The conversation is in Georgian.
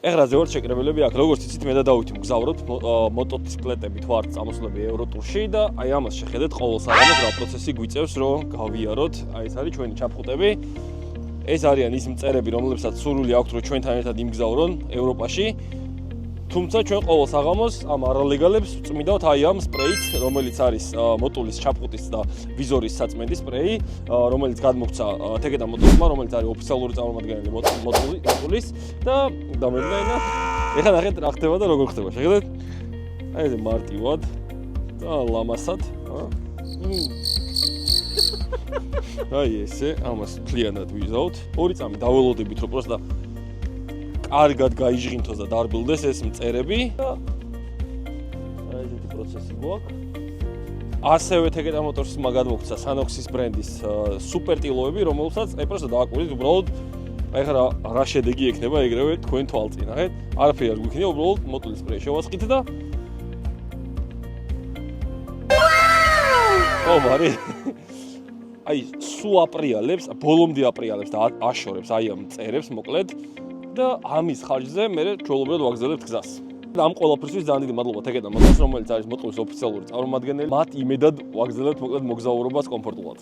ეხლა ზევართ შეკრებილები აქ, როგორც იცით, მე და დავითი მგზავრობთ მოტოციკლეტებით ვართ წამოსვლები ევროტურში და აი ამას შეხედეთ ყოველ საღამოს რა პროცესი გვიწევს, რომ გავიაროთ. აი ეს არის ჩვენი ჩაფხუტები. ეს არიან ის მწერები, რომლებსაც სურვილი აქვთ, რომ ჩვენთან ერთად იმგზავრონ ევროპაში. თუმცა ჩვენ ყოველ საღამოს ამ არალეგალებს ვწმიდავთ აი ამ სპრეით, რომელიც არის მოტულის ჩაფხუტის და ვიზორის საწმენდის სპრეი, რომელიც გადმოგცა თეკეტა მოტულმა, რომელიც არის ოფიციალური წარმომადგენელი მოტულის და დამეдлайნა. ეხლა ნახეთ რა ხდება და როგორ ხდება. შეხედეთ? აი ეს მარტივად და ლამასად, აი ესე, ამას მთლიანად ვიზავთ. 2 წამი დაველოდებით, რომ პროსტა კარგად გაიჟღინთოს და დარბილდეს ეს მწერები და აი ესეთი პროცესი გვაქვს. ასევე თეკეტა მოტორს მაგადმოგცა Sanoxis ბრენდის სუპერტილოები, რომელსაც აი პროსტა დააკვირდით უბრალოდ აი ხა რა შედეგი ექნება ეგრევე თქვენ თვალწინ, ნახეთ? არაფერი არ გვიქნება, უბრალოდ მოტულის სპრეი შევასხით და მარი აი სუ აპრიალებს, ბოლომდე აპრიალებს და აშორებს აი ამ მწერებს მოკლედ და ამის ხარჯზე მე ჩვეულებრივად ვაგზავნებთ გზას. ამ ყველაფრისთვის ძალიან დიდი მადლობა თეკეტა მოტორს, რომელიც არის მოტულის ოფიციალური წარმომადგენელი. მათ იმედად ვაგზავნებთ მოკლედ მოგზაურობას კომფორტულად.